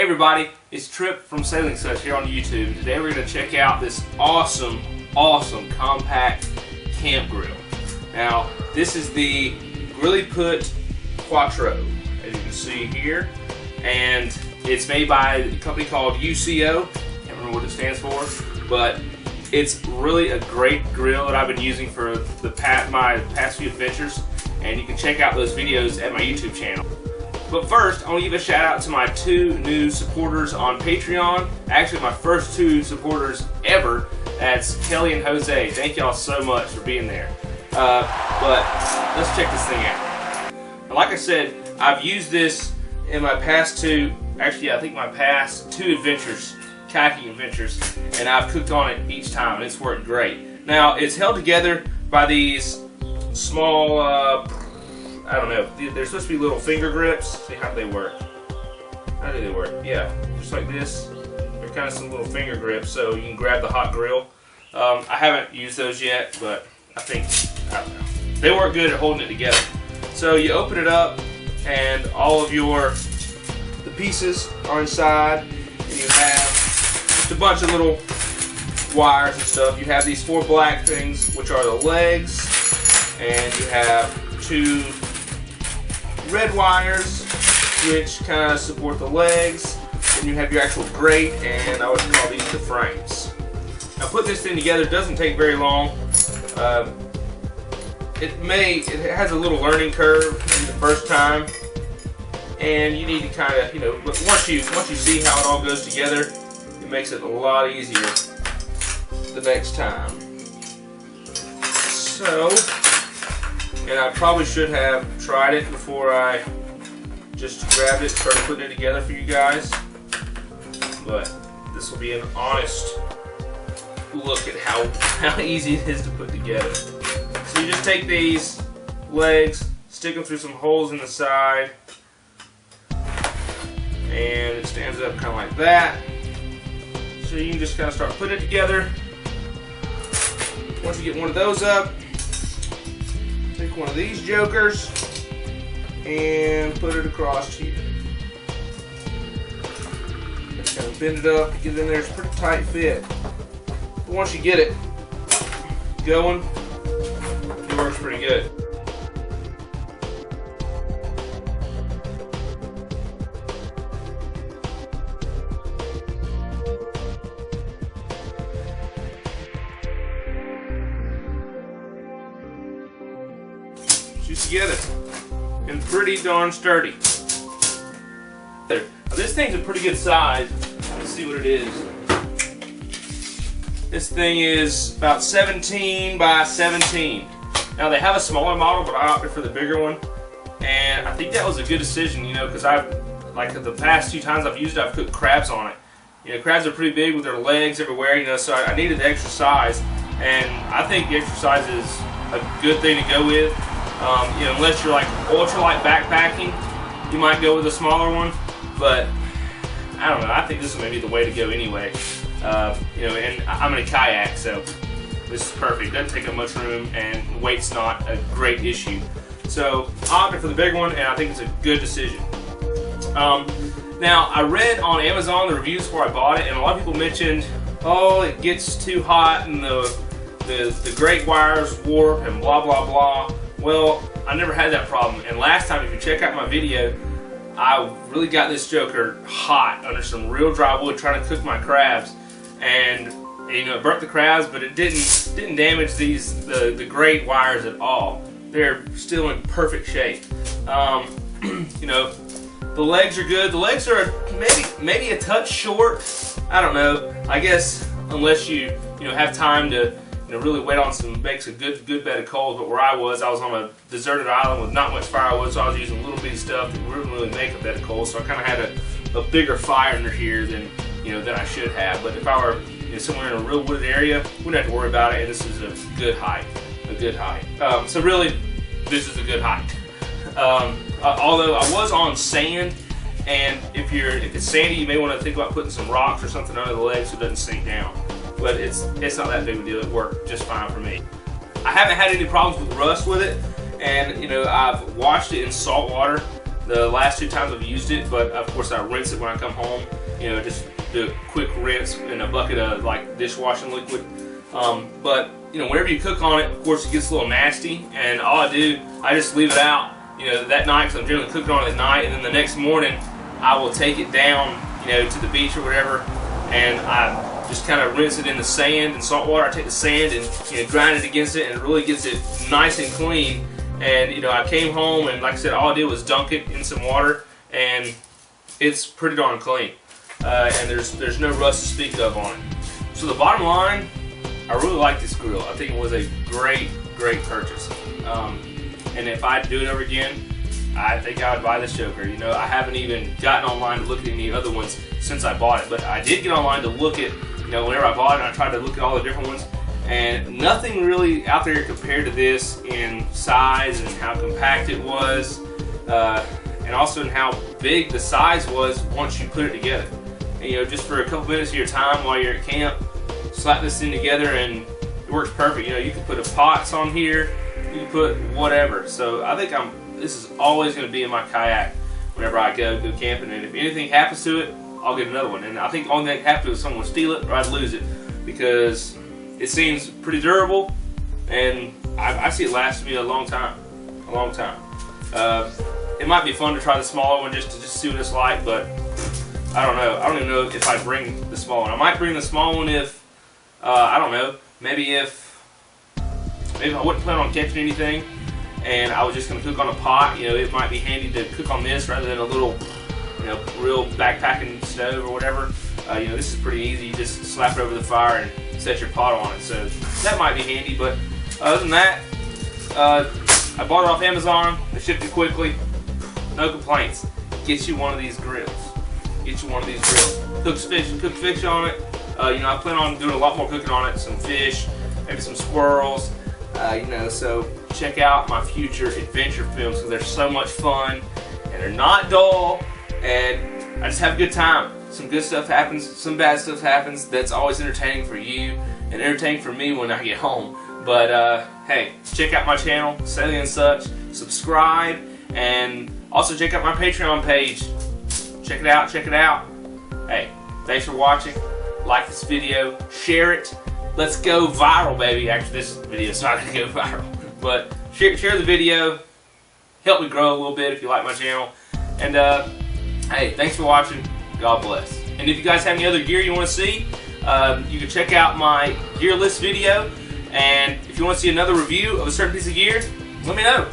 Hey everybody, it's Trip from Sailing Such here on YouTube. Today we're going to check out this awesome compact camp grill. Now, this is the Grilliput Quattro, as you can see here, and it's made by a company called UCO. Can't remember what it stands for, but it's really a great grill that I've been using for my past few adventures, and you can check out those videos at my YouTube channel. But first, I want to give a shout out to my two new supporters on Patreon. Actually, my first two supporters ever. That's Kelly and Jose. Thank y'all so much for being there. But let's check this thing out. Now, like I said, I've used this in my past two, actually I think my past two adventures, kayaking adventures, and I've cooked on it each time, and it's worked great. Now, it's held together by these small, I don't know, they're supposed to be little finger grips. See how they work. How do they work? Yeah, just like this. They're kind of some little finger grips, so you can grab the hot grill. I haven't used those yet, but I don't know. They work good at holding it together. So you open it up, and all of the pieces are inside, and you have just a bunch of little wires and stuff. You have these four black things, which are the legs, and you have two red wires, which kind of support the legs, and you have your actual grate, and I would call these the frames. Now, putting this thing together doesn't take very long. It has a little learning curve in the first time, and you need to kind of, but once you see how it all goes together, it makes it a lot easier the next time. So, and I probably should have tried it before I just grabbed it and started putting it together for you guys. But this will be an honest look at how easy it is to put together. So you just take these legs, stick them through some holes in the side, and it stands up kind of like that. So you can just kind of start putting it together. Once you get one of those up, take one of these jokers and put it across here. Just kind of bend it up, get it in there. It's a pretty tight fit. But once you get it going, it works pretty good. Together and pretty darn sturdy. Now, this thing's a pretty good size. Let's see what it is. This thing is about 17 by 17. Now, they have a smaller model, but I opted for the bigger one, and I think that was a good decision, because like the past few times I've used it, I've cooked crabs on it. Crabs are pretty big with their legs everywhere, so I needed the extra size, and I think the extra size is a good thing to go with. Unless you're like ultralight backpacking, you might go with a smaller one, but I don't know, I think this is maybe the way to go anyway. And I'm in a kayak, so this is perfect. Doesn't take up much room, and weight's not a great issue. So I opted for the bigger one, and I think it's a good decision. Now, I read on Amazon the reviews before I bought it, and a lot of people mentioned, oh, it gets too hot, and the grate wires warp, and blah, blah, blah. Well, I never had that problem, and last time, if you check out my video, I really got this joker hot under some real dry wood trying to cook my crabs, and it burnt the crabs, but it didn't damage the grate wires at all. They're still in perfect shape. The legs are good. The legs are maybe a touch short. I don't know. I guess unless you have time to really wait on makes a good bed of coals. But where I was on a deserted island with not much firewood, so I was using a little bitty stuff that wouldn't really make a bed of coals. So I kind of had a bigger fire under here than I should have. But if I were somewhere in a real wooded area, wouldn't have to worry about it. And this is a good height, so really, this is a good height. Although I was on sand, and if it's sandy, you may want to think about putting some rocks or something under the legs so it doesn't sink down. But it's not that big of a deal. It worked just fine for me. I haven't had any problems with rust with it, and I've washed it in salt water the last 2 times I've used it, but of course I rinse it when I come home. You know, just do a quick rinse in a bucket of like dishwashing liquid. But you know, whenever you cook on it, of course it gets a little nasty, and all I do, I just leave it out, you know, that night, because I'm generally cooking on it at night, and then the next morning I will take it down, you know, to the beach or whatever, and I just kind of rinse it in the sand and salt water. I take the sand and, you know, grind it against it, and it really gets it nice and clean. And you know, I came home and, like I said, all I did was dunk it in some water, and it's pretty darn clean. And there's no rust to speak of on it. So the bottom line, I really like this grill. I think it was a great purchase. And if I do it over again, I think I would buy this joker. You know, I haven't even gotten online to look at any other ones since I bought it, but I did get online to look at, you know, whenever I bought it, I tried to look at all the different ones, and nothing really out there compared to this in size and how compact it was, and also in how big the size was once you put it together. And, you know, just for a couple minutes of your time while you're at camp, slap this thing together and it works perfect. You know, you can put a pots on here, you can put whatever. So I think this is always going to be in my kayak whenever I go camping, and if anything happens to it, I'll get another one. And I think the only thing that happens is someone will steal it or I'd lose it, because it seems pretty durable, and I see it lasting me a long time. It might be fun to try the smaller one just to see what it's like, but I don't know. I don't even know if I bring the small one. I might bring the small one if, I don't know, maybe I wouldn't plan on catching anything and I was just going to cook on a pot. You know, it might be handy to cook on this rather than a little, you know, real backpacking stove or whatever. You know, this is pretty easy. You just slap it over the fire and set your pot on it. So that might be handy, but other than that, I bought it off Amazon. They shipped it quickly. No complaints. Get you one of these grills. Get you one of these grills. Cook fish on it. You know, I plan on doing a lot more cooking on it. Some fish, maybe some squirrels. You know, so check out my future adventure films because they're so much fun and they're not dull, and I just have a good time. Some good stuff happens, some bad stuff happens. That's always entertaining for you and entertaining for me when I get home. But hey, check out my channel, Sailing and Such. Subscribe, and also check out my Patreon page. Check it out, check it out. Hey, thanks for watching. Like this video, share it. Let's go viral, baby. Actually, this video is not going to go viral, but share the video. Help me grow a little bit if you like my channel. And hey, thanks for watching. God bless. And if you guys have any other gear you want to see, you can check out my gear list video. And if you want to see another review of a certain piece of gear, let me know.